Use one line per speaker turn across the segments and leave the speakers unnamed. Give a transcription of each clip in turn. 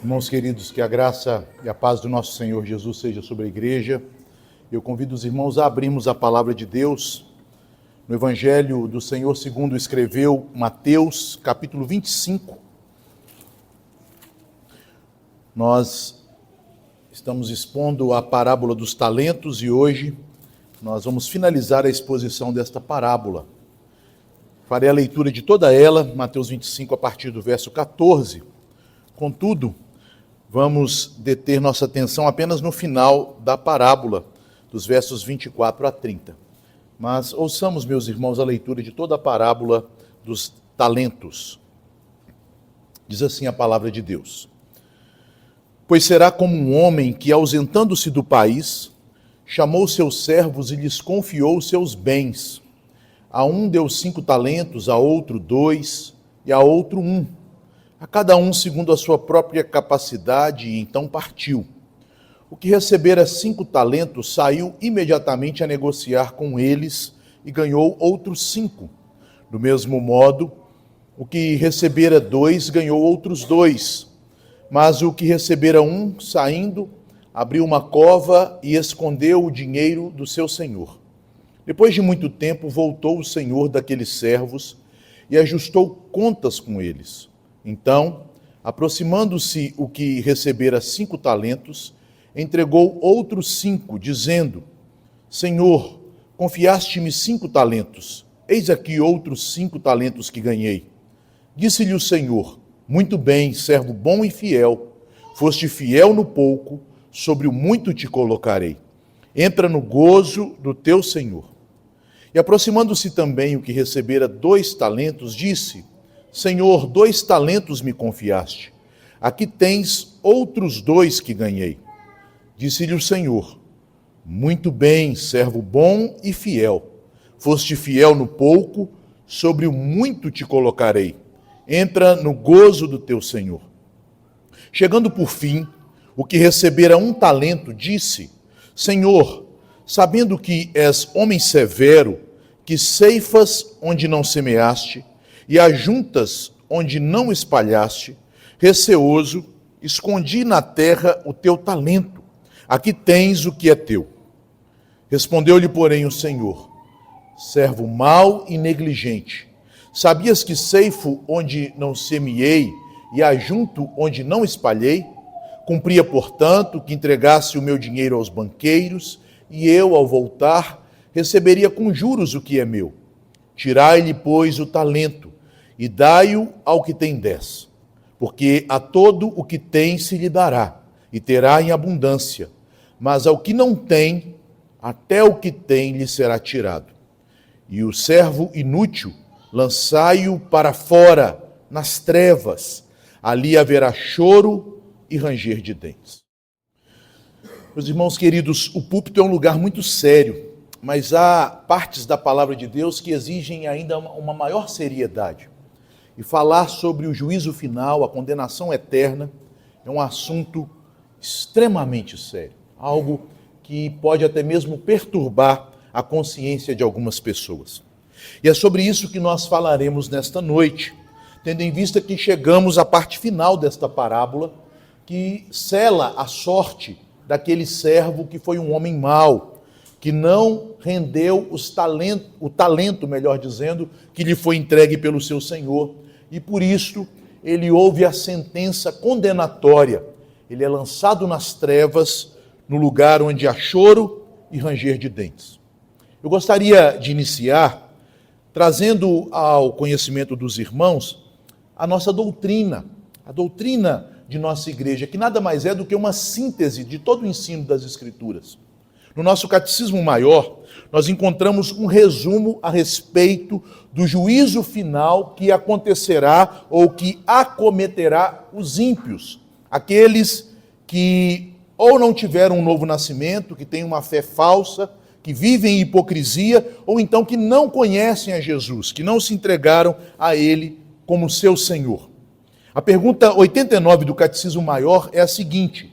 Irmãos queridos, que a graça e a paz do nosso Senhor Jesus seja sobre a igreja. Eu convido os irmãos a abrirmos a palavra de Deus no Evangelho do Senhor segundo escreveu Mateus, capítulo 25. Nós estamos expondo a parábola dos talentos e hoje nós vamos finalizar a exposição desta parábola. Farei a leitura de toda ela, Mateus 25, a partir do verso 14. Contudo, vamos deter nossa atenção apenas no final da parábola, dos versos 24 a 30. Mas ouçamos, meus irmãos, a leitura de toda a parábola dos talentos. Diz assim a palavra de Deus: Pois será como um homem que, ausentando-se do país, chamou seus servos e lhes confiou seus bens. A um deu 5 talentos, a outro 2 e a outro 1. A cada um segundo a sua própria capacidade, e então partiu. O que recebera 5 talentos saiu imediatamente a negociar com eles e ganhou outros 5. Do mesmo modo, o que recebera 2 ganhou outros 2. Mas o que recebera 1, saindo, abriu uma cova e escondeu o dinheiro do seu senhor. Depois de muito tempo, voltou o senhor daqueles servos e ajustou contas com eles. Então, aproximando-se o que recebera 5 talentos, entregou outros 5, dizendo: Senhor, confiaste-me 5 talentos, eis aqui outros 5 talentos que ganhei. Disse-lhe o Senhor: Muito bem, servo bom e fiel, foste fiel no pouco, sobre o muito te colocarei. Entra no gozo do teu Senhor. E aproximando-se também o que recebera 2 talentos, disse: Senhor, 2 talentos me confiaste. Aqui tens outros 2 que ganhei. Disse-lhe o Senhor: Muito bem, servo bom e fiel. Foste fiel no pouco, sobre o muito te colocarei. Entra no gozo do teu Senhor. Chegando por fim, o que recebera 1 talento, disse: Senhor, sabendo que és homem severo, que ceifas onde não semeaste, e ajuntas onde não espalhaste, receoso, escondi na terra o teu talento. Aqui tens o que é teu. Respondeu-lhe, porém, o Senhor: Servo mau e negligente, sabias que ceifo onde não semeei e ajunto onde não espalhei? Cumpria, portanto, que entregasse o meu dinheiro aos banqueiros, e eu, ao voltar, receberia com juros o que é meu. Tirai-lhe, pois, o talento, e dai-o ao que tem 10. Porque a todo o que tem se lhe dará, e terá em abundância. Mas ao que não tem, até o que tem lhe será tirado. E o servo inútil, lançai-o para fora, nas trevas. Ali haverá choro e ranger de dentes. Meus irmãos queridos, o púlpito é um lugar muito sério, mas há partes da palavra de Deus que exigem ainda uma maior seriedade. E falar sobre o juízo final, a condenação eterna, é um assunto extremamente sério. Algo que pode até mesmo perturbar a consciência de algumas pessoas. E é sobre isso que nós falaremos nesta noite, tendo em vista que chegamos à parte final desta parábola, que sela a sorte daquele servo que foi um homem mau, que não rendeu o talento, melhor dizendo, que lhe foi entregue pelo seu Senhor. E por isso ele ouve a sentença condenatória. Ele é lançado nas trevas, no lugar onde há choro e ranger de dentes. Eu gostaria de iniciar trazendo ao conhecimento dos irmãos a nossa doutrina, a doutrina de nossa igreja, que nada mais é do que uma síntese de todo o ensino das Escrituras. No nosso Catecismo Maior, nós encontramos um resumo a respeito do juízo final que acontecerá ou que acometerá os ímpios, aqueles que ou não tiveram um novo nascimento, que têm uma fé falsa, que vivem em hipocrisia, ou então que não conhecem a Jesus, que não se entregaram a Ele como seu Senhor. A pergunta 89 do Catecismo Maior é a seguinte: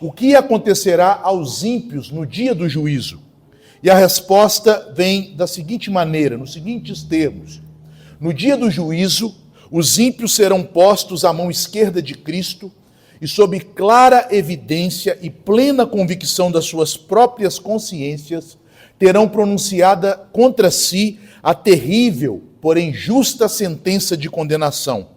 o que acontecerá aos ímpios no dia do juízo? E a resposta vem da seguinte maneira, nos seguintes termos: no dia do juízo, os ímpios serão postos à mão esquerda de Cristo e sob clara evidência e plena convicção das suas próprias consciências, terão pronunciada contra si a terrível, porém justa sentença de condenação.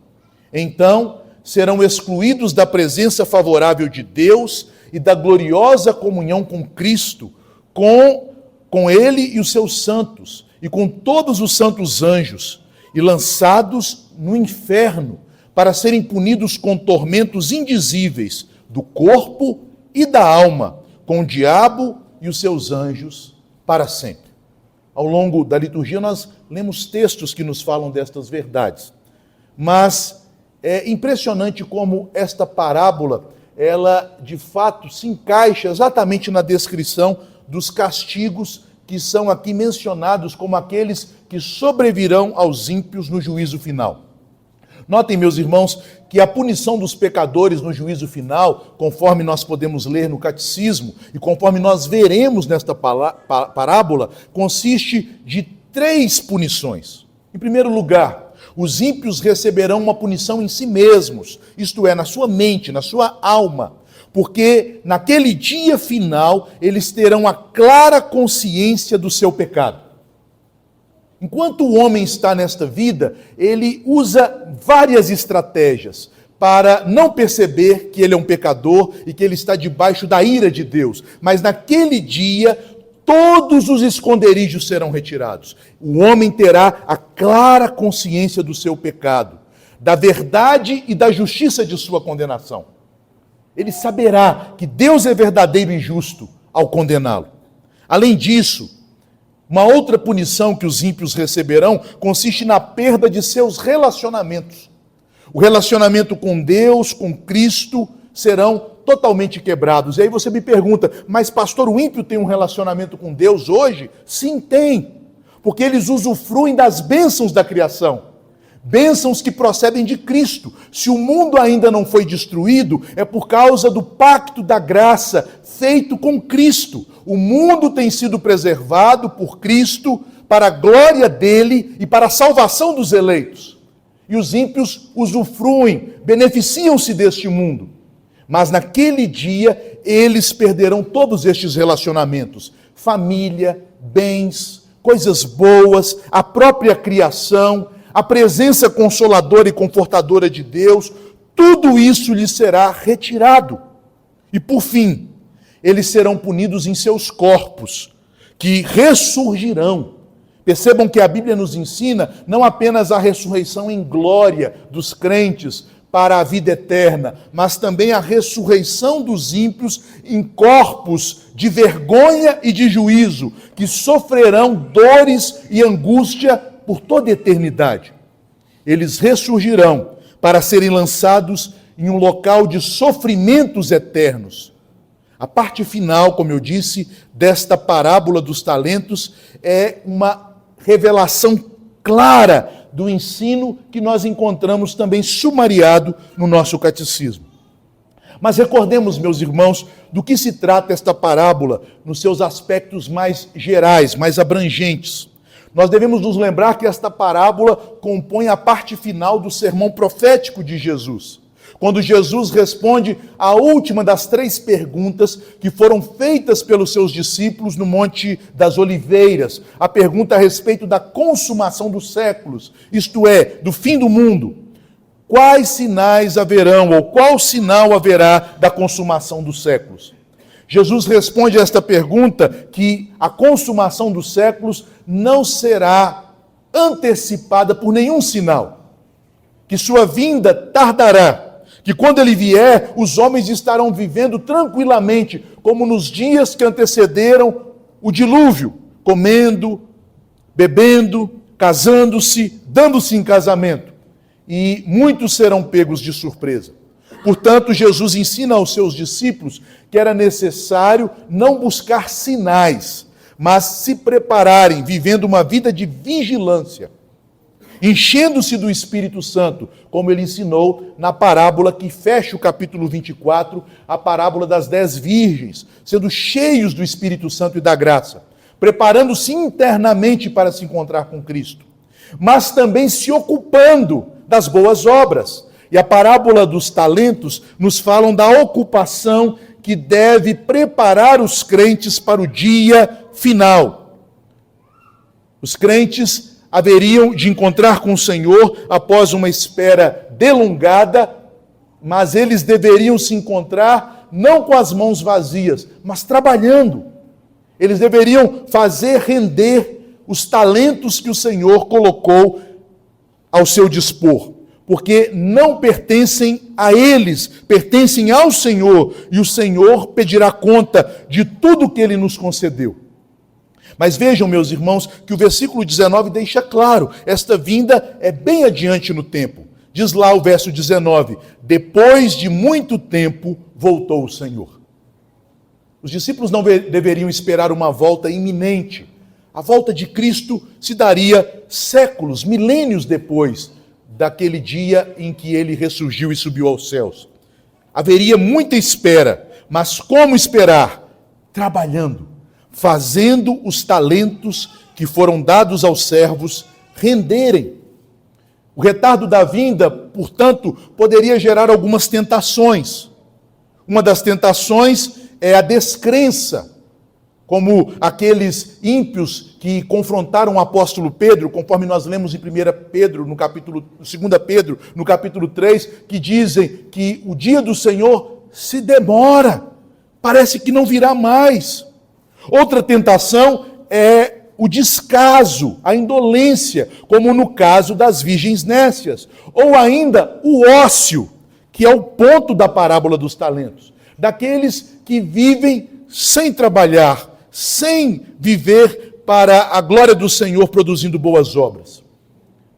Então, serão excluídos da presença favorável de Deus e da gloriosa comunhão com Cristo, com Ele e os seus santos, e com todos os santos anjos, e lançados no inferno, para serem punidos com tormentos indizíveis do corpo e da alma, com o diabo e os seus anjos para sempre. Ao longo da liturgia nós lemos textos que nos falam destas verdades, mas é impressionante como esta parábola, ela de fato se encaixa exatamente na descrição dos castigos que são aqui mencionados como aqueles que sobrevirão aos ímpios no juízo final. Notem, meus irmãos, que a punição dos pecadores no juízo final, conforme nós podemos ler no catecismo e conforme nós veremos nesta parábola, consiste de 3 punições. Em primeiro lugar, os ímpios receberão uma punição em si mesmos, isto é, na sua mente, na sua alma, porque naquele dia final eles terão a clara consciência do seu pecado. Enquanto o homem está nesta vida, ele usa várias estratégias para não perceber que ele é um pecador e que ele está debaixo da ira de Deus. Mas naquele dia, todos os esconderijos serão retirados. O homem terá a clara consciência do seu pecado, da verdade e da justiça de sua condenação. Ele saberá que Deus é verdadeiro e justo ao condená-lo. Além disso, uma outra punição que os ímpios receberão consiste na perda de seus relacionamentos. O relacionamento com Deus, com Cristo, serão totalmente quebrados. E aí você me pergunta, mas pastor, o ímpio tem um relacionamento com Deus hoje? Sim, tem. Porque eles usufruem das bênçãos da criação. Bênçãos que procedem de Cristo. Se o mundo ainda não foi destruído, é por causa do pacto da graça feito com Cristo. O mundo tem sido preservado por Cristo para a glória dele e para a salvação dos eleitos. E os ímpios usufruem, beneficiam-se deste mundo. Mas naquele dia, eles perderão todos estes relacionamentos. Família, bens, coisas boas, a própria criação, a presença consoladora e confortadora de Deus, tudo isso lhes será retirado. E por fim, eles serão punidos em seus corpos, que ressurgirão. Percebam que a Bíblia nos ensina não apenas a ressurreição em glória dos crentes para a vida eterna, mas também a ressurreição dos ímpios em corpos de vergonha e de juízo, que sofrerão dores e angústia por toda a eternidade. Eles ressurgirão para serem lançados em um local de sofrimentos eternos. A parte final, como eu disse, desta parábola dos talentos é uma revelação clara do ensino que nós encontramos também sumariado no nosso catecismo. Mas recordemos, meus irmãos, do que se trata esta parábola nos seus aspectos mais gerais, mais abrangentes. Nós devemos nos lembrar que esta parábola compõe a parte final do sermão profético de Jesus. Quando Jesus responde à última das 3 perguntas que foram feitas pelos seus discípulos no Monte das Oliveiras, a pergunta a respeito da consumação dos séculos, isto é, do fim do mundo. Quais sinais haverão, ou qual sinal haverá da consumação dos séculos? Jesus responde a esta pergunta que a consumação dos séculos não será antecipada por nenhum sinal, que sua vinda tardará, que quando ele vier, os homens estarão vivendo tranquilamente, como nos dias que antecederam o dilúvio, comendo, bebendo, casando-se, dando-se em casamento. E muitos serão pegos de surpresa. Portanto, Jesus ensina aos seus discípulos que era necessário não buscar sinais, mas se prepararem, vivendo uma vida de vigilância, enchendo-se do Espírito Santo, como ele ensinou na parábola que fecha o capítulo 24, a parábola das 10 virgens, sendo cheios do Espírito Santo e da graça, preparando-se internamente para se encontrar com Cristo, mas também se ocupando das boas obras, E a parábola dos talentos nos falam da ocupação que deve preparar os crentes para o dia final. Os crentes haveriam de encontrar com o Senhor após uma espera delongada, mas eles deveriam se encontrar não com as mãos vazias, mas trabalhando. Eles deveriam fazer render os talentos que o Senhor colocou ao seu dispor, porque não pertencem a eles, pertencem ao Senhor, e o Senhor pedirá conta de tudo que Ele nos concedeu. Mas vejam, meus irmãos, que o versículo 19 deixa claro, esta vinda é bem adiante no tempo. Diz lá o verso 19, depois de muito tempo voltou o Senhor. Os discípulos não deveriam esperar uma volta iminente. A volta de Cristo se daria séculos, milênios depois daquele dia em que ele ressurgiu e subiu aos céus. Haveria muita espera, mas como esperar? Trabalhando, fazendo os talentos que foram dados aos servos renderem. O retardo da vinda, portanto, poderia gerar algumas tentações. Uma das tentações é a descrença, como aqueles ímpios que confrontaram o apóstolo Pedro, conforme nós lemos em 2 Pedro, no capítulo 3, que dizem que o dia do Senhor se demora, parece que não virá mais. Outra tentação é o descaso, a indolência, como no caso das virgens nécias, ou ainda o ócio, que é o ponto da parábola dos talentos, daqueles que vivem sem trabalhar, sem viver para a glória do Senhor, produzindo boas obras.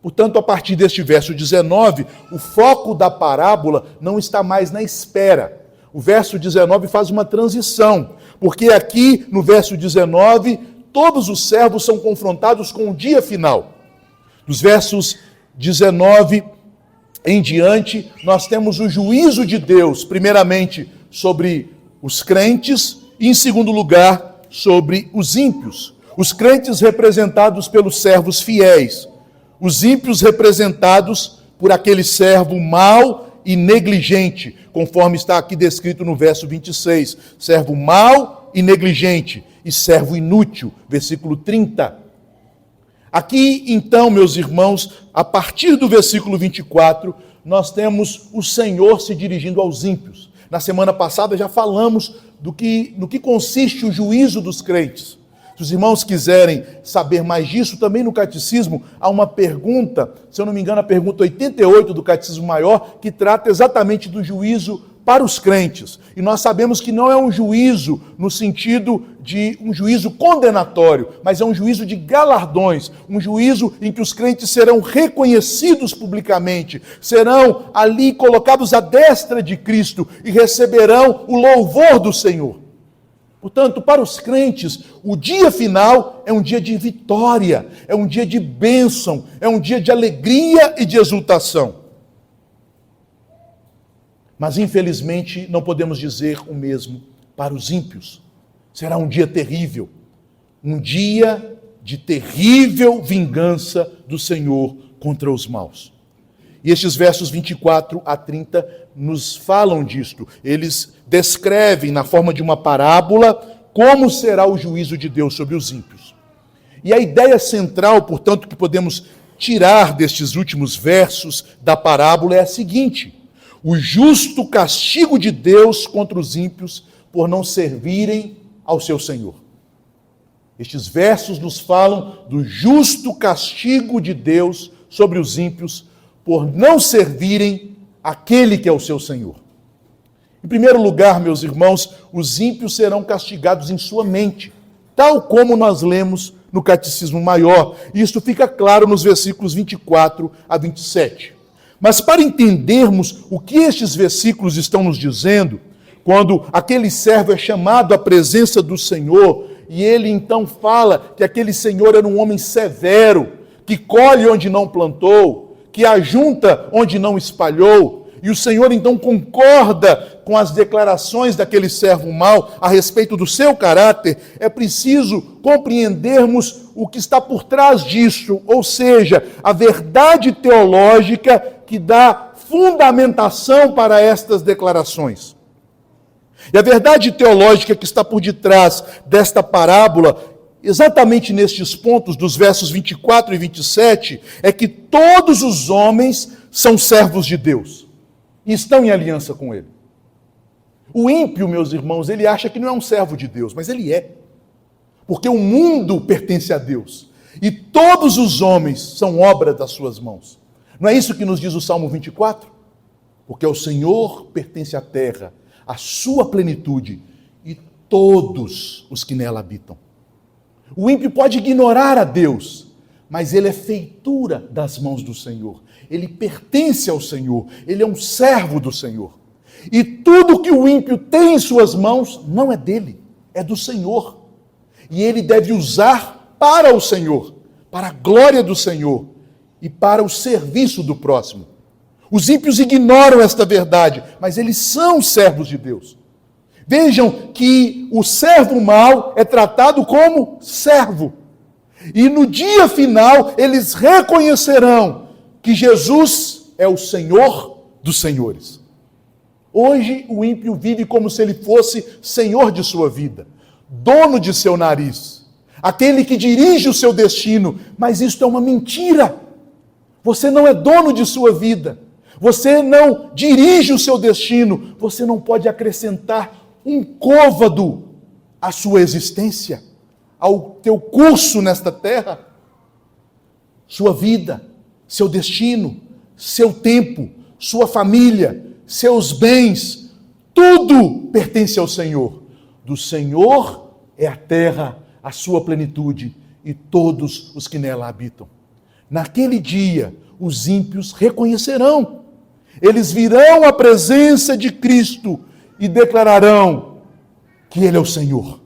Portanto, a partir deste verso 19, o foco da parábola não está mais na espera. O verso 19 faz uma transição, porque aqui no verso 19, todos os servos são confrontados com o dia final. Dos versos 19 em diante, nós temos o juízo de Deus, primeiramente sobre os crentes e, em segundo lugar, sobre os ímpios. Os crentes representados pelos servos fiéis, os ímpios representados por aquele servo mau e negligente, conforme está aqui descrito no verso 26. Servo mau e negligente e servo inútil, versículo 30. Aqui, então, meus irmãos, a partir do versículo 24, nós temos o Senhor se dirigindo aos ímpios. Na semana passada já falamos no que consiste o juízo dos crentes. Se os irmãos quiserem saber mais disso, também no Catecismo há uma pergunta, se eu não me engano, a pergunta 88 do Catecismo Maior, que trata exatamente do juízo para os crentes. E nós sabemos que não é um juízo no sentido de um juízo condenatório, mas é um juízo de galardões, um juízo em que os crentes serão reconhecidos publicamente, serão ali colocados à destra de Cristo e receberão o louvor do Senhor. Portanto, para os crentes, o dia final é um dia de vitória, é um dia de bênção, é um dia de alegria e de exultação. Mas, infelizmente, não podemos dizer o mesmo para os ímpios. Será um dia terrível, um dia de terrível vingança do Senhor contra os maus. E estes versos 24 a 30 nos falam disto. Eles descrevem, na forma de uma parábola, como será o juízo de Deus sobre os ímpios. E a ideia central, portanto, que podemos tirar destes últimos versos da parábola é a seguinte: o justo castigo de Deus contra os ímpios por não servirem ao seu Senhor. Estes versos nos falam do justo castigo de Deus sobre os ímpios por não servirem aquele que é o seu Senhor. Em primeiro lugar, meus irmãos, os ímpios serão castigados em sua mente, tal como nós lemos no Catecismo Maior. E isso fica claro nos versículos 24 a 27. Mas para entendermos o que estes versículos estão nos dizendo, quando aquele servo é chamado à presença do Senhor, e ele então fala que aquele Senhor era um homem severo, que colhe onde não plantou, que ajunta onde não espalhou, e o Senhor então concorda com as declarações daquele servo mau a respeito do seu caráter, é preciso compreendermos o que está por trás disso, ou seja, a verdade teológica que dá fundamentação para estas declarações. E a verdade teológica que está por detrás desta parábola, exatamente nestes pontos, dos versos 24 e 27, é que todos os homens são servos de Deus e estão em aliança com Ele. O ímpio, meus irmãos, ele acha que não é um servo de Deus, mas ele é. Porque o mundo pertence a Deus e todos os homens são obra das suas mãos. Não é isso que nos diz o Salmo 24? Porque ao Senhor pertence a terra, a sua plenitude e todos os que nela habitam. O ímpio pode ignorar a Deus, mas ele é feitura das mãos do Senhor. Ele pertence ao Senhor, ele é um servo do Senhor. E tudo que o ímpio tem em suas mãos não é dele, é do Senhor. E ele deve usar para o Senhor, para a glória do Senhor e para o serviço do próximo. Os ímpios ignoram esta verdade, mas eles são servos de Deus. Vejam que o servo mau é tratado como servo. E no dia final, eles reconhecerão que Jesus é o Senhor dos senhores. Hoje, o ímpio vive como se ele fosse senhor de sua vida, dono de seu nariz, aquele que dirige o seu destino. Mas isto é uma mentira. Você não é dono de sua vida. Você não dirige o seu destino, você não pode acrescentar um côvado à sua existência, ao teu curso nesta terra. Sua vida, seu destino, seu tempo, sua família, seus bens, tudo pertence ao Senhor. Do Senhor é a terra, a sua plenitude e todos os que nela habitam. Naquele dia, os ímpios reconhecerão. Eles virão à presença de Cristo e declararão que Ele é o Senhor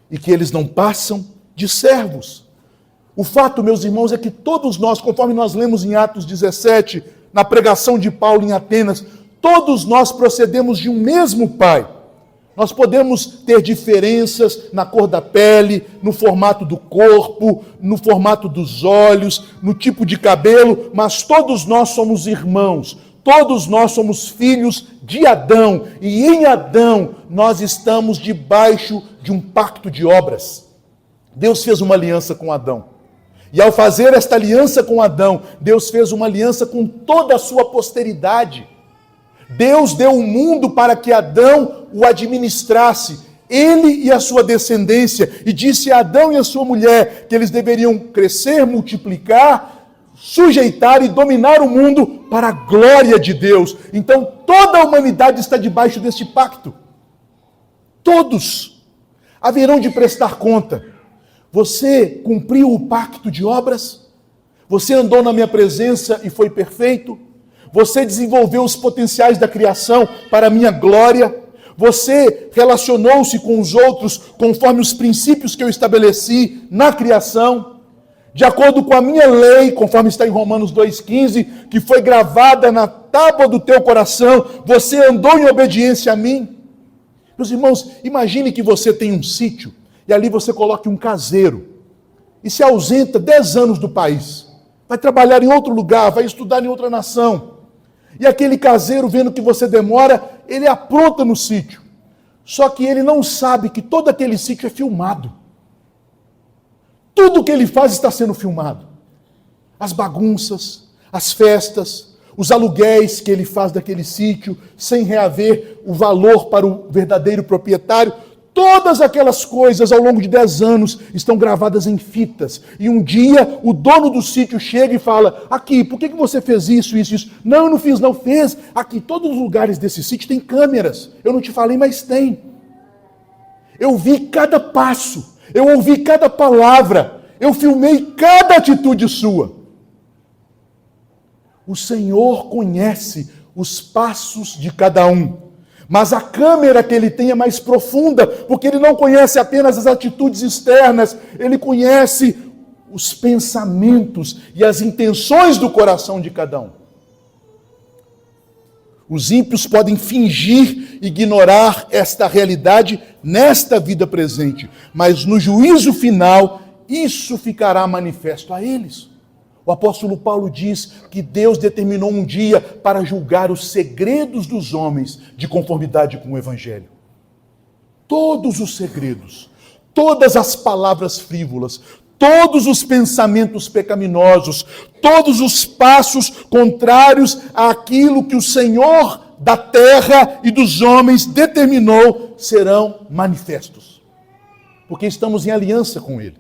e que eles não passam de servos. O fato, meus irmãos, é que todos nós, conforme nós lemos em Atos 17, na pregação de Paulo em Atenas, todos nós procedemos de um mesmo Pai. Nós podemos ter diferenças na cor da pele, no formato do corpo, no formato dos olhos, no tipo de cabelo, mas todos nós somos irmãos. Todos nós somos filhos de Adão, e em Adão nós estamos debaixo de um pacto de obras. Deus fez uma aliança com Adão. E ao fazer esta aliança com Adão, Deus fez uma aliança com toda a sua posteridade. Deus deu o mundo para que Adão o administrasse, ele e a sua descendência, e disse a Adão e a sua mulher que eles deveriam crescer, multiplicar, sujeitar e dominar o mundo para a glória de Deus. Então toda a humanidade está debaixo deste pacto. Todos haverão de prestar conta. Você cumpriu o pacto de obras? Você andou na minha presença e foi perfeito? Você desenvolveu os potenciais da criação para a minha glória? Você relacionou-se com os outros conforme os princípios que eu estabeleci na criação? De acordo com a minha lei, conforme está em Romanos 2,15, que foi gravada na tábua do teu coração, você andou em obediência a mim? Meus irmãos, imagine que você tem um sítio e ali você coloque um caseiro e se ausenta 10 anos do país. Vai trabalhar em outro lugar, vai estudar em outra nação. E aquele caseiro, vendo que você demora, ele apronta no sítio. Só que ele não sabe que todo aquele sítio é filmado. Tudo que ele faz está sendo filmado. As bagunças, as festas, os aluguéis que ele faz daquele sítio, sem reaver o valor para o verdadeiro proprietário. Todas aquelas coisas ao longo de 10 anos estão gravadas em fitas. E um dia o dono do sítio chega e fala: aqui, por que você fez isso, isso, isso? Não, eu não fiz, não fez. Aqui, todos os lugares desse sítio tem câmeras. Eu não te falei, mas tem. Eu vi cada passo. Eu ouvi cada palavra, eu filmei cada atitude sua. O Senhor conhece os passos de cada um, mas a câmera que ele tem é mais profunda, porque ele não conhece apenas as atitudes externas, ele conhece os pensamentos e as intenções do coração de cada um. Os ímpios podem fingir ignorar esta realidade nesta vida presente, mas no juízo final, isso ficará manifesto a eles. O apóstolo Paulo diz que Deus determinou um dia para julgar os segredos dos homens de conformidade com o Evangelho. Todos os segredos, todas as palavras frívolas, todos os pensamentos pecaminosos, todos os passos contrários àquilo que o Senhor da terra e dos homens determinou serão manifestos. Porque estamos em aliança com Ele.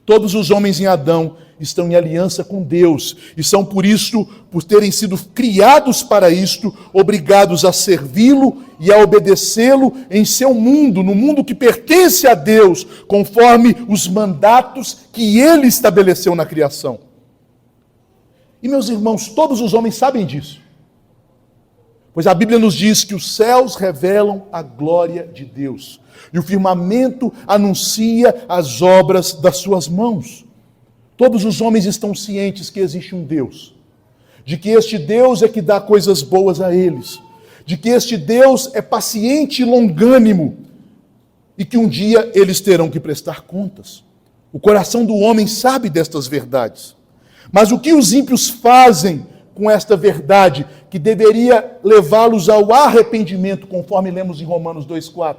Todos os homens em Adão estão em aliança com Deus e são por isso, por terem sido criados para isto, obrigados a servi-lo e a obedecê-lo em seu mundo, no mundo que pertence a Deus, conforme os mandatos que Ele estabeleceu na criação. E meus irmãos, todos os homens sabem disso. Pois a Bíblia nos diz que os céus revelam a glória de Deus e o firmamento anuncia as obras das suas mãos. Todos os homens estão cientes que existe um Deus, de que este Deus é que dá coisas boas a eles, de que este Deus é paciente e longânimo e que um dia eles terão que prestar contas. O coração do homem sabe destas verdades. Mas o que os ímpios fazem com esta verdade, que deveria levá-los ao arrependimento, conforme lemos em Romanos 2,4,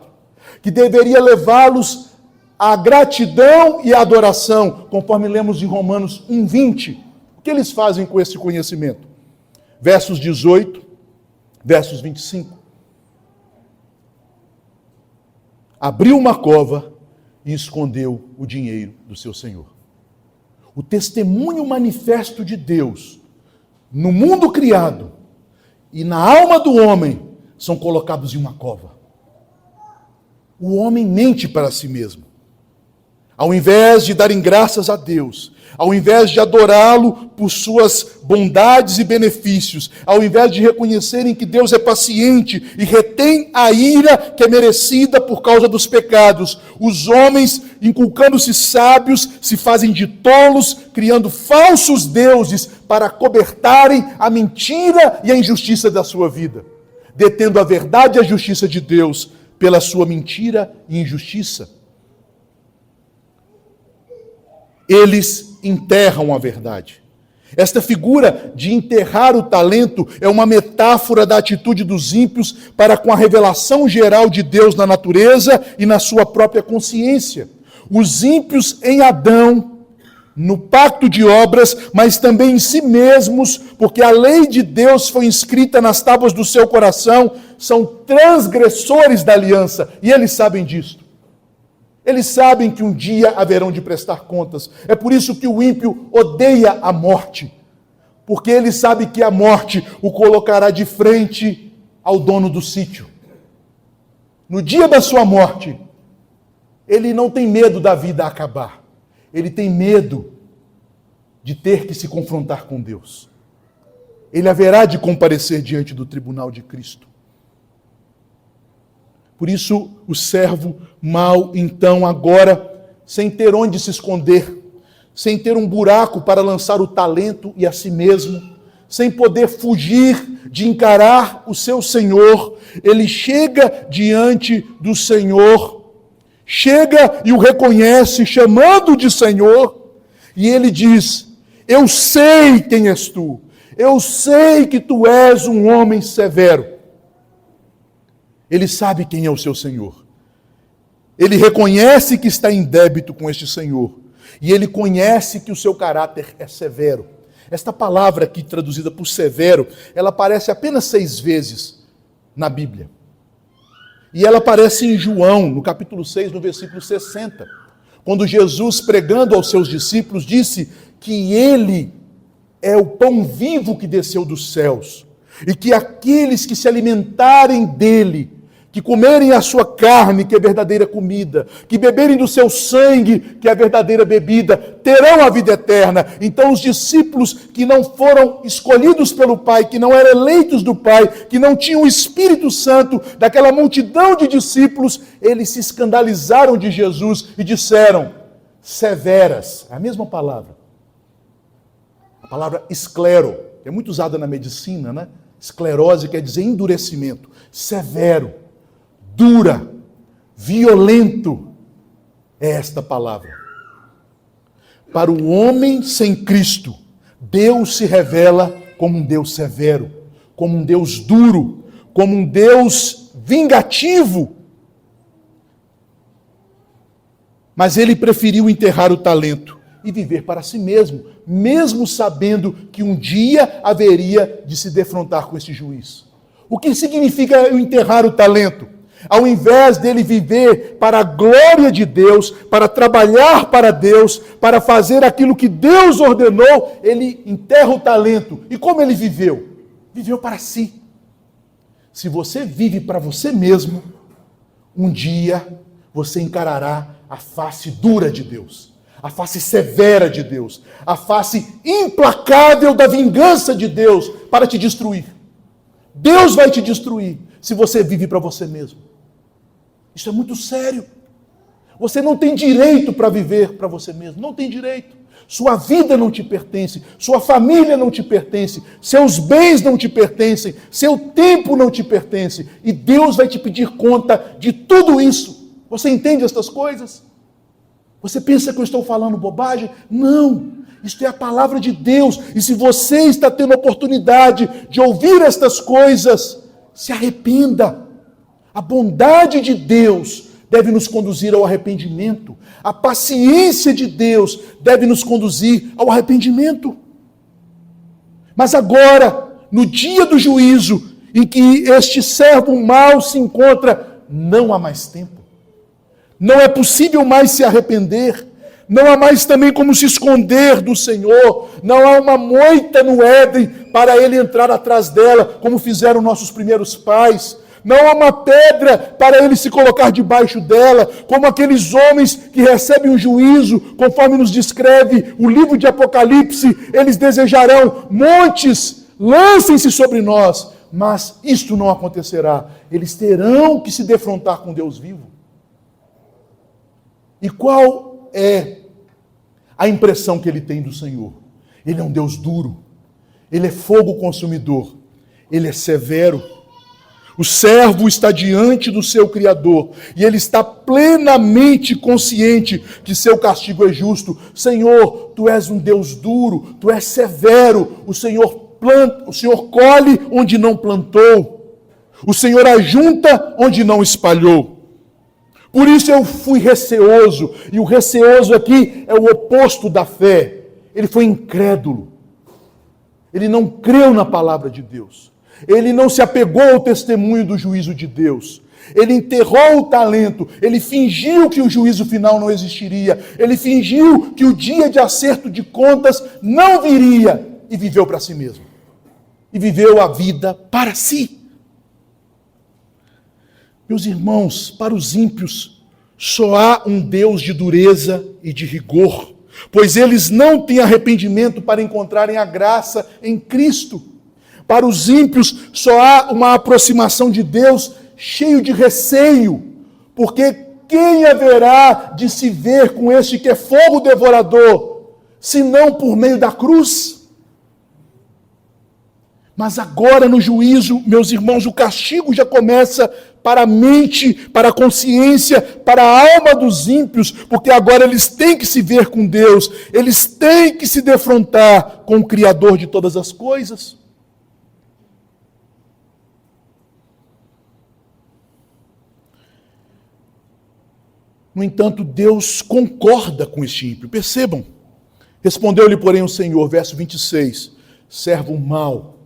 que deveria levá-los à gratidão e à adoração, conforme lemos em Romanos 1,20. O que eles fazem com esse conhecimento? Versos 18, versos 25. Abriu uma cova e escondeu o dinheiro do seu senhor. O testemunho manifesto de Deus no mundo criado e na alma do homem são colocados em uma cova. O homem mente para si mesmo. Ao invés de darem graças a Deus, ao invés de adorá-lo por suas bondades e benefícios, ao invés de reconhecerem que Deus é paciente e retém a ira que é merecida por causa dos pecados, os homens, inculcando-se sábios, se fazem de tolos, criando falsos deuses para acobertarem a mentira e a injustiça da sua vida, detendo a verdade e a justiça de Deus pela sua mentira e injustiça. Eles enterram a verdade. Esta figura de enterrar o talento é uma metáfora da atitude dos ímpios para com a revelação geral de Deus na natureza e na sua própria consciência. Os ímpios em Adão, no pacto de obras, mas também em si mesmos, porque a lei de Deus foi inscrita nas tábuas do seu coração, são transgressores da aliança, e eles sabem disso. Eles sabem que um dia haverão de prestar contas. É por isso que o ímpio odeia a morte. Porque ele sabe que a morte o colocará de frente ao dono do sítio. No dia da sua morte, ele não tem medo da vida acabar. Ele tem medo de ter que se confrontar com Deus. Ele haverá de comparecer diante do tribunal de Cristo. Por isso, o servo mau, então, agora, sem ter onde se esconder, sem ter um buraco para lançar o talento e a si mesmo, sem poder fugir de encarar o seu Senhor, ele chega diante do Senhor, chega e o reconhece, chamando de Senhor, e ele diz: eu sei quem és tu, eu sei que tu és um homem severo. Ele sabe quem é o seu Senhor. Ele reconhece que está em débito com este Senhor. E ele conhece que o seu caráter é severo. Esta palavra aqui, traduzida por severo, ela aparece apenas 6 vezes na Bíblia. E ela aparece em João, no capítulo 6, no versículo 60. Quando Jesus, pregando aos seus discípulos, disse que ele é o pão vivo que desceu dos céus. E que aqueles que se alimentarem dele, que comerem a sua carne, que é verdadeira comida, que beberem do seu sangue, que é a verdadeira bebida, terão a vida eterna. Então os discípulos que não foram escolhidos pelo Pai, que não eram eleitos do Pai, que não tinham o Espírito Santo, daquela multidão de discípulos, eles se escandalizaram de Jesus e disseram: severas, é a mesma palavra. A palavra esclero, que é muito usada na medicina, né? Esclerose quer dizer endurecimento. Severo, dura, violento é esta palavra. Para o homem sem Cristo, Deus se revela como um Deus severo, como um Deus duro, como um Deus vingativo. Mas ele preferiu enterrar o talento e viver para si mesmo, mesmo sabendo que um dia haveria de se defrontar com esse juiz. O que significa enterrar o talento? Ao invés dele viver para a glória de Deus, para trabalhar para Deus, para fazer aquilo que Deus ordenou, ele enterra o talento. E como ele viveu? Viveu para si. Se você vive para você mesmo, um dia você encarará a face dura de Deus, a face severa de Deus, a face implacável da vingança de Deus para te destruir. Deus vai te destruir se você vive para você mesmo. Isso é muito sério. Você não tem direito para viver para você mesmo. Não tem direito. Sua vida não te pertence. Sua família não te pertence. Seus bens não te pertencem. Seu tempo não te pertence. E Deus vai te pedir conta de tudo isso. Você entende estas coisas? Você pensa que eu estou falando bobagem? Não. Isto é a palavra de Deus. E se você está tendo a oportunidade de ouvir estas coisas, se arrependa. A bondade de Deus deve nos conduzir ao arrependimento. A paciência de Deus deve nos conduzir ao arrependimento. Mas agora, no dia do juízo, em que este servo mau se encontra, não há mais tempo. Não é possível mais se arrepender. Não há mais também como se esconder do Senhor. Não há uma moita no Éden para ele entrar atrás dela, como fizeram nossos primeiros pais. Não há uma pedra para ele se colocar debaixo dela, como aqueles homens que recebem um juízo, conforme nos descreve o livro de Apocalipse. Eles desejarão montes, lancem-se sobre nós. Mas isto não acontecerá. Eles terão que se defrontar com Deus vivo. E qual é a impressão que ele tem do Senhor? Ele é um Deus duro. Ele é fogo consumidor. Ele é severo. O servo está diante do seu Criador e ele está plenamente consciente que seu castigo é justo. Senhor, tu és um Deus duro, tu és severo. O Senhor colhe onde não plantou. O Senhor ajunta onde não espalhou. Por isso eu fui receoso, e o receoso aqui é o oposto da fé. Ele foi incrédulo. Ele não creu na palavra de Deus. Ele não se apegou ao testemunho do juízo de Deus. Ele enterrou o talento. Ele fingiu que o juízo final não existiria. Ele fingiu que o dia de acerto de contas não viria. E viveu para si mesmo. E viveu a vida para si. Meus irmãos, para os ímpios, só há um Deus de dureza e de rigor, pois eles não têm arrependimento para encontrarem a graça em Cristo. Para os ímpios, só há uma aproximação de Deus cheio de receio, porque quem haverá de se ver com este que é fogo devorador, senão por meio da cruz? Mas agora no juízo, meus irmãos, o castigo já começa para a mente, para a consciência, para a alma dos ímpios, porque agora eles têm que se ver com Deus, eles têm que se defrontar com o Criador de todas as coisas. No entanto, Deus concorda com este ímpio. Percebam. Respondeu-lhe, porém, o Senhor, verso 26, servo mau.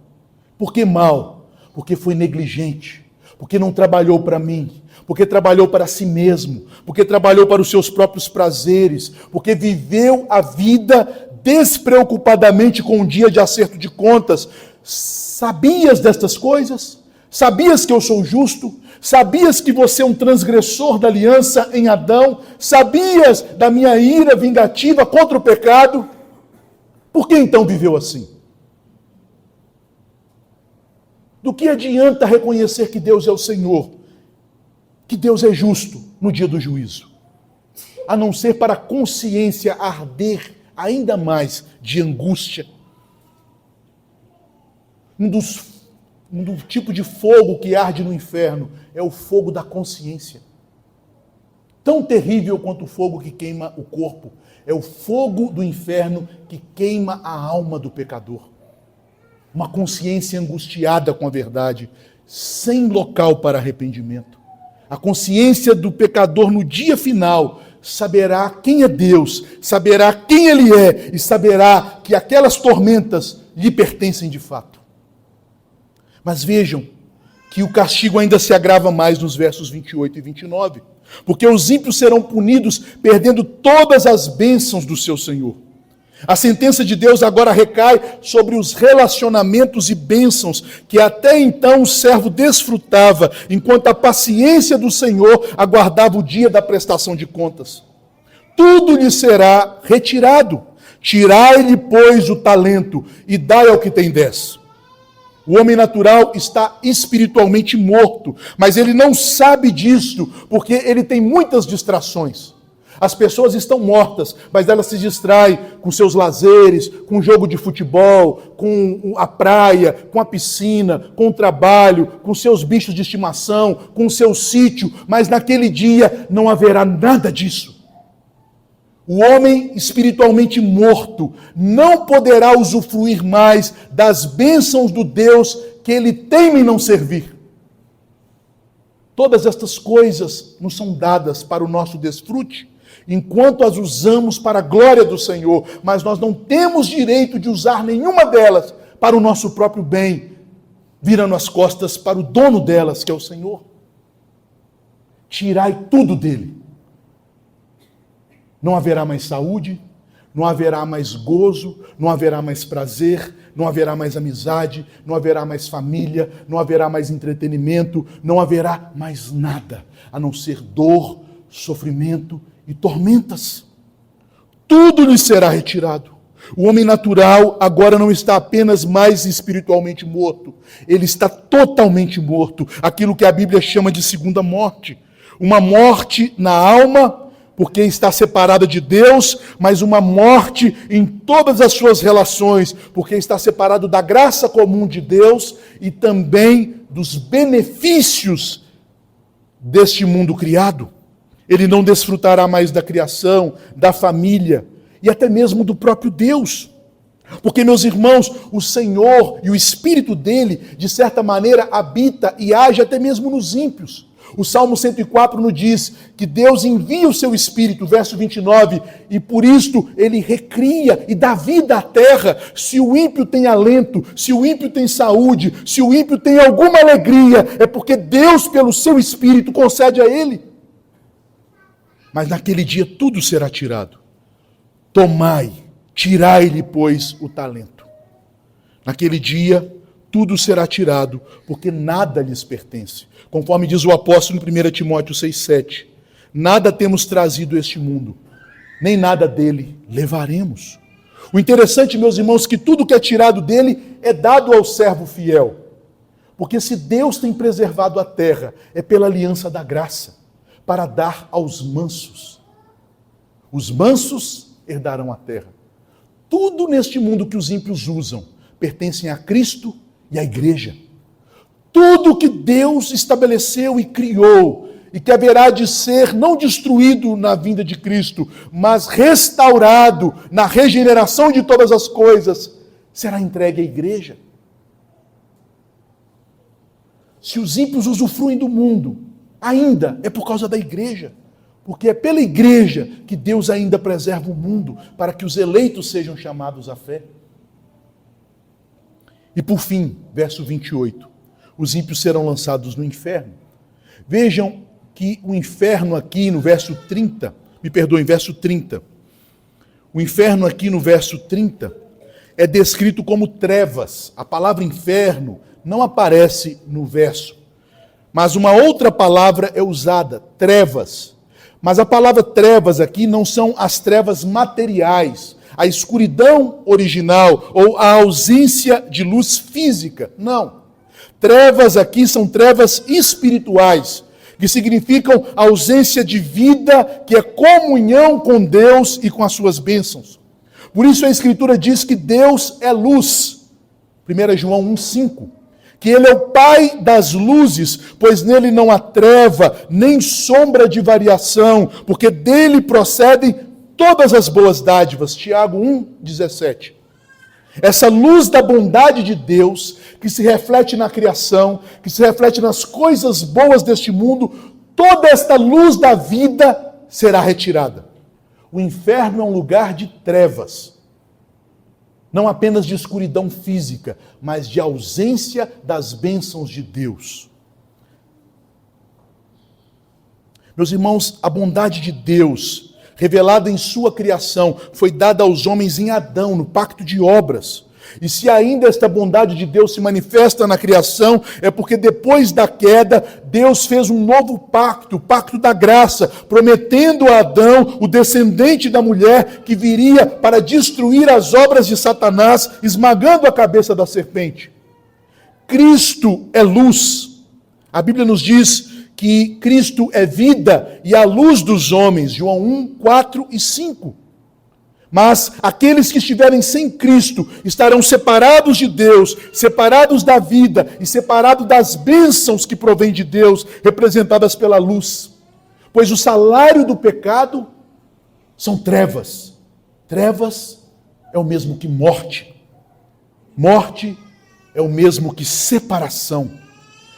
Por que mau? Porque foi negligente, porque não trabalhou para mim, porque trabalhou para si mesmo, porque trabalhou para os seus próprios prazeres, porque viveu a vida despreocupadamente com o dia de acerto de contas. Sabias destas coisas? Sabias que eu sou justo? Sabias que você é um transgressor da aliança em Adão? Sabias da minha ira vingativa contra o pecado? Por que então viveu assim? Do que adianta reconhecer que Deus é o Senhor, que Deus é justo no dia do juízo, a não ser para a consciência arder ainda mais de angústia? Um tipo de fogo que arde no inferno é o fogo da consciência. tão terrível quanto o fogo que queima o corpo. É o fogo do inferno que queima a alma do pecador. Uma consciência angustiada com a verdade, sem local para arrependimento. A consciência do pecador no dia final saberá quem é Deus, saberá quem Ele é e saberá que aquelas tormentas lhe pertencem de fato. Mas vejam que o castigo ainda se agrava mais nos versos 28 e 29, porque os ímpios serão punidos perdendo todas as bênçãos do seu Senhor. A sentença de Deus agora recai sobre os relacionamentos e bênçãos que até então o servo desfrutava, enquanto a paciência do Senhor aguardava o dia da prestação de contas. Tudo lhe será retirado. Tirai-lhe, pois, o talento e dai ao que tem 10. O homem natural está espiritualmente morto, mas ele não sabe disso, porque ele tem muitas distrações. As pessoas estão mortas, mas elas se distraem com seus lazeres, com o jogo de futebol, com a praia, com a piscina, com o trabalho, com seus bichos de estimação, com o seu sítio, mas naquele dia não haverá nada disso. O homem espiritualmente morto não poderá usufruir mais das bênçãos do Deus que ele teme em não servir. Todas estas coisas nos são dadas para o nosso desfrute, enquanto as usamos para a glória do Senhor, mas nós não temos direito de usar nenhuma delas para o nosso próprio bem, virando as costas para o dono delas, que é o Senhor. Tirai tudo dele. Não haverá mais saúde, não haverá mais gozo, não haverá mais prazer, não haverá mais amizade, não haverá mais família, não haverá mais entretenimento, não haverá mais nada, a não ser dor, sofrimento e tormentas. Tudo lhe será retirado. O homem natural agora não está apenas mais espiritualmente morto, ele está totalmente morto, aquilo que a Bíblia chama de segunda morte. Uma morte na alma, porque está separada de Deus, mas uma morte em todas as suas relações, porque está separado da graça comum de Deus e também dos benefícios deste mundo criado. Ele não desfrutará mais da criação, da família e até mesmo do próprio Deus. Porque, meus irmãos, o Senhor e o Espírito dele, de certa maneira, habita e age até mesmo nos ímpios. O Salmo 104 nos diz que Deus envia o seu Espírito, verso 29, e por isto ele recria e dá vida à terra. Se o ímpio tem alento, se o ímpio tem saúde, se o ímpio tem alguma alegria, é porque Deus, pelo seu Espírito, concede a ele. Mas naquele dia tudo será tirado. Tomai, tirai-lhe, pois, o talento. Naquele dia tudo será tirado, porque nada lhes pertence. Conforme diz o apóstolo em 1 Timóteo 6,7, nada temos trazido a este mundo, nem nada dele levaremos. O interessante, meus irmãos, que tudo que é tirado dele é dado ao servo fiel. Porque se Deus tem preservado a terra, é pela aliança da graça, para dar aos mansos. Os mansos herdarão a terra. Tudo neste mundo que os ímpios usam pertencem a Cristo e à igreja. Tudo que Deus estabeleceu e criou, e que haverá de ser não destruído na vinda de Cristo, mas restaurado na regeneração de todas as coisas, será entregue à igreja. Se os ímpios usufruem do mundo, ainda é por causa da igreja, porque é pela igreja que Deus ainda preserva o mundo, para que os eleitos sejam chamados à fé. E por fim, verso 28, os ímpios serão lançados no inferno. Vejam que o inferno aqui no verso 30, verso 30, o inferno aqui no verso 30 é descrito como trevas. A palavra inferno não aparece no verso, mas uma outra palavra é usada, trevas. Mas a palavra trevas aqui não são as trevas materiais, a escuridão original ou a ausência de luz física. Não. Trevas aqui são trevas espirituais, que significam ausência de vida, que é comunhão com Deus e com as suas bênçãos. Por isso a Escritura diz que Deus é luz. 1 João 1,5. que Ele é o Pai das luzes, pois nele não há treva, nem sombra de variação, porque dele procedem todas as boas dádivas. Tiago 1,17. Essa luz da bondade de Deus, que se reflete na criação, que se reflete nas coisas boas deste mundo, toda esta luz da vida será retirada. O inferno é um lugar de trevas. Não apenas de escuridão física, mas de ausência das bênçãos de Deus. Meus irmãos, a bondade de Deus, revelada em sua criação, foi dada aos homens em Adão, no pacto de obras. E se ainda esta bondade de Deus se manifesta na criação, é porque depois da queda, Deus fez um novo pacto, o pacto da graça, prometendo a Adão, o descendente da mulher, que viria para destruir as obras de Satanás, esmagando a cabeça da serpente. Cristo é luz. A Bíblia nos diz que Cristo é vida e a luz dos homens, João 1, 4 e 5. Mas aqueles que estiverem sem Cristo estarão separados de Deus, separados da vida e separados das bênçãos que provêm de Deus, representadas pela luz. Pois o salário do pecado são trevas. Trevas é o mesmo que morte. Morte é o mesmo que separação.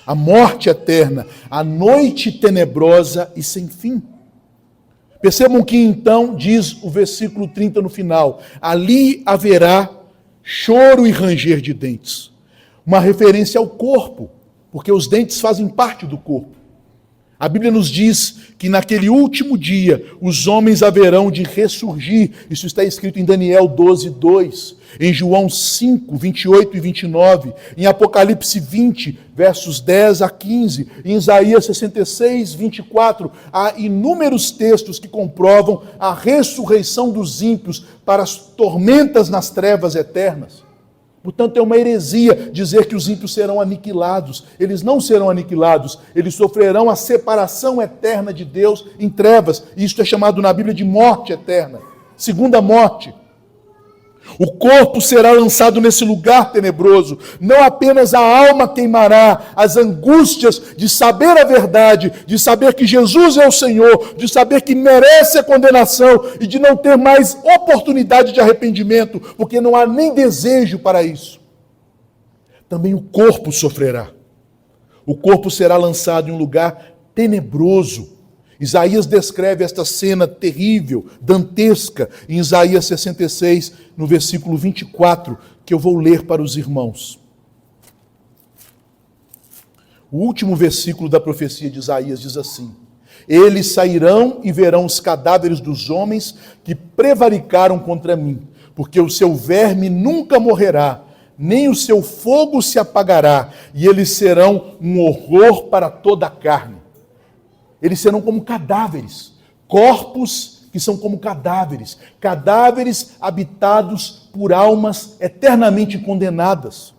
A morte eterna, a noite tenebrosa e sem fim. Percebam que então, diz o versículo 30 no final, ali haverá choro e ranger de dentes. Uma referência ao corpo, porque os dentes fazem parte do corpo. A Bíblia nos diz que naquele último dia os homens haverão de ressurgir. Isso está escrito em Daniel 12, 2, em João 5, 28 e 29, em Apocalipse 20, versos 10 a 15, em Isaías 66, 24. Há inúmeros textos que comprovam a ressurreição dos ímpios para as tormentas nas trevas eternas. Portanto, é uma heresia dizer que os ímpios serão aniquilados. Eles não serão aniquilados. Eles sofrerão a separação eterna de Deus em trevas. E isto é chamado na Bíblia de morte eterna. Segunda morte. O corpo será lançado nesse lugar tenebroso. Não apenas a alma queimará as angústias de saber a verdade, de saber que Jesus é o Senhor, de saber que merece a condenação e de não ter mais oportunidade de arrependimento, porque não há nem desejo para isso. Também o corpo sofrerá. O corpo será lançado em um lugar tenebroso. Isaías descreve esta cena terrível, dantesca, em Isaías 66, no versículo 24, que eu vou ler para os irmãos. O último versículo da profecia de Isaías diz assim: eles sairão e verão os cadáveres dos homens que prevaricaram contra mim, porque o seu verme nunca morrerá, nem o seu fogo se apagará, e eles serão um horror para toda a carne. Eles serão como cadáveres, corpos que são como cadáveres, cadáveres habitados por almas eternamente condenadas.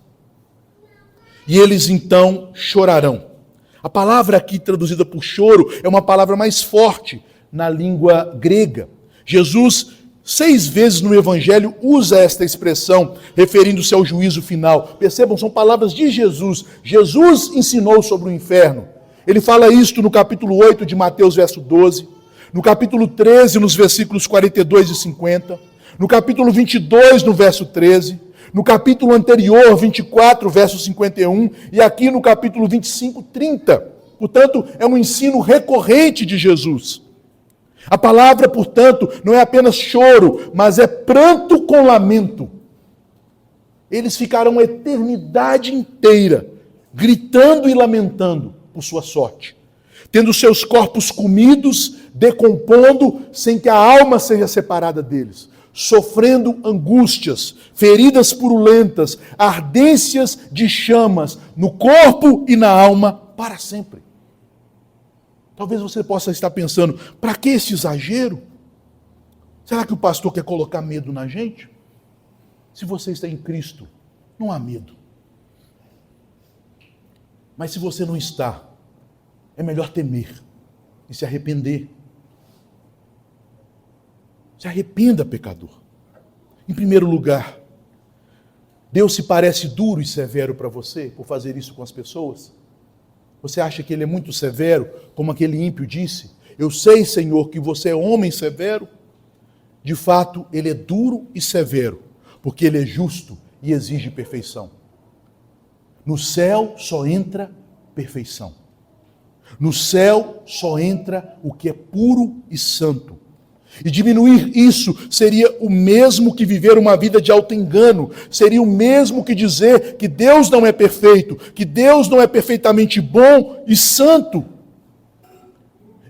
E eles então chorarão. A palavra aqui traduzida por choro é uma palavra mais forte na língua grega. Jesus, 6 vezes no Evangelho, usa esta expressão, referindo-se ao juízo final. Percebam, são palavras de Jesus. Jesus ensinou sobre o inferno. Ele fala isto no capítulo 8 de Mateus, verso 12, no capítulo 13, nos versículos 42 e 50, no capítulo 22, no verso 13, no capítulo anterior, 24, verso 51, e aqui no capítulo 25, 30. Portanto, é um ensino recorrente de Jesus. A palavra, portanto, não é apenas choro, mas é pranto com lamento. Eles ficarão a eternidade inteira gritando e lamentando por sua sorte, tendo seus corpos comidos, decompondo, sem que a alma seja separada deles, sofrendo angústias, feridas purulentas, ardências de chamas no corpo e na alma para sempre. Talvez você possa estar pensando, para que esse exagero? Será que o pastor quer colocar medo na gente? Se você está em Cristo, não há medo. Mas se você não está, é melhor temer e se arrepender. Se arrependa, pecador. Em primeiro lugar, Deus se parece duro e severo para você por fazer isso com as pessoas? Você acha que ele é muito severo, como aquele ímpio disse? Eu sei, Senhor, que você é homem severo. De fato, ele é duro e severo, porque ele é justo e exige perfeição. No céu só entra perfeição. No céu só entra o que é puro e santo. E diminuir isso seria o mesmo que viver uma vida de auto-engano, seria o mesmo que dizer que Deus não é perfeito, que Deus não é perfeitamente bom e santo.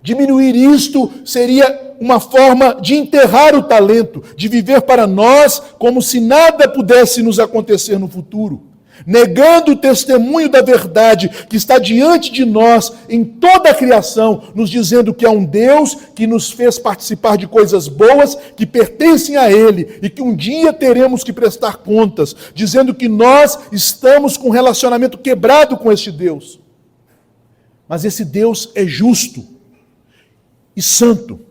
Diminuir isto seria uma forma de enterrar o talento, de viver para nós como se nada pudesse nos acontecer no futuro, negando o testemunho da verdade que está diante de nós em toda a criação, nos dizendo que há um Deus que nos fez participar de coisas boas que pertencem a Ele e que um dia teremos que prestar contas, dizendo que nós estamos com um relacionamento quebrado com este Deus. Mas esse Deus é justo e santo,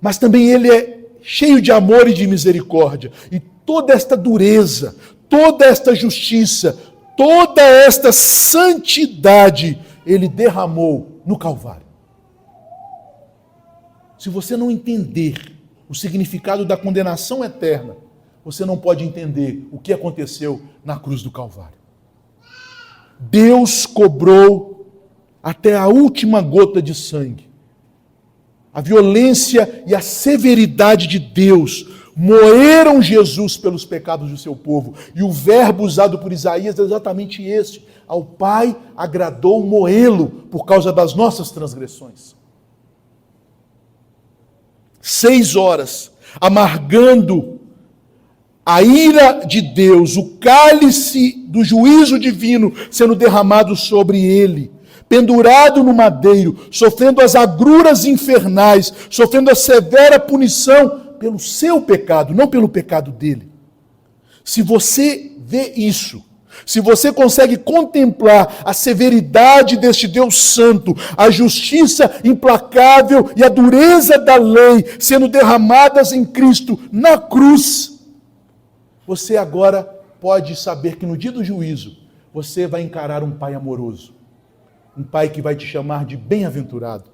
mas também Ele é cheio de amor e de misericórdia, e toda esta dureza, toda esta justiça, toda esta santidade, Ele derramou no Calvário. Se você não entender o significado da condenação eterna, você não pode entender o que aconteceu na cruz do Calvário. Deus cobrou até a última gota de sangue. A violência e a severidade de Deus moeram Jesus pelos pecados do seu povo. E o verbo usado por Isaías é exatamente esse. Ao Pai agradou moê-lo por causa das nossas transgressões. 6 horas, amargando a ira de Deus, o cálice do juízo divino sendo derramado sobre ele, pendurado no madeiro, sofrendo as agruras infernais, sofrendo a severa punição pelo seu pecado, não pelo pecado dele. Se você vê isso, se você consegue contemplar a severidade deste Deus santo, a justiça implacável e a dureza da lei sendo derramadas em Cristo na cruz, você agora pode saber que no dia do juízo, você vai encarar um Pai amoroso. Um Pai que vai te chamar de bem-aventurado.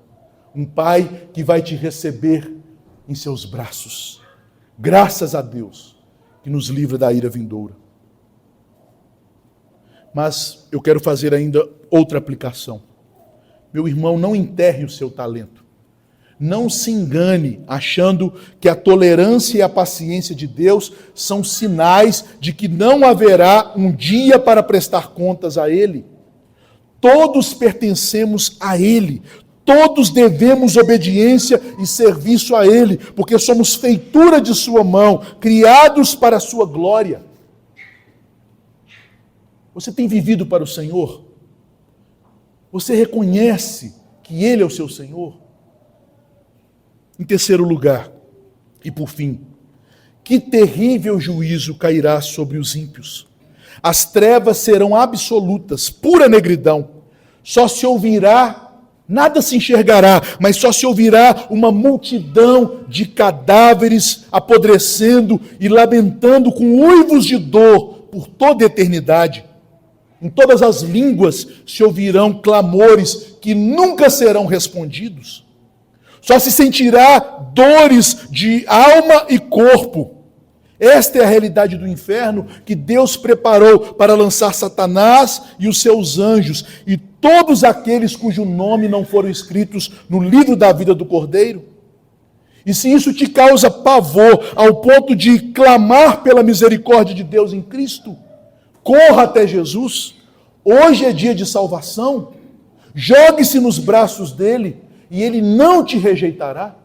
Um Pai que vai te receber em seus braços. Graças a Deus que nos livra da ira vindoura. Mas eu quero fazer ainda outra aplicação. Meu irmão, não enterre o seu talento. Não se engane achando que a tolerância e a paciência de Deus são sinais de que não haverá um dia para prestar contas a Ele. Todos pertencemos a Ele. Todos devemos obediência e serviço a Ele, porque somos feitura de sua mão, criados para a sua glória. Você tem vivido para o Senhor? Você reconhece que Ele é o seu Senhor? Em terceiro lugar, e por fim, que terrível juízo cairá sobre os ímpios. As trevas serão absolutas, pura negridão. Só se ouvirá, nada se enxergará, mas só se ouvirá uma multidão de cadáveres apodrecendo e lamentando com uivos de dor por toda a eternidade. Em todas as línguas se ouvirão clamores que nunca serão respondidos. Só se sentirá dores de alma e corpo. Esta é a realidade do inferno que Deus preparou para lançar Satanás e os seus anjos e todos aqueles cujo nome não foram escritos no livro da vida do Cordeiro. E se isso te causa pavor ao ponto de clamar pela misericórdia de Deus em Cristo, corra até Jesus. Hoje é dia de salvação. Jogue-se nos braços dele e Ele não te rejeitará.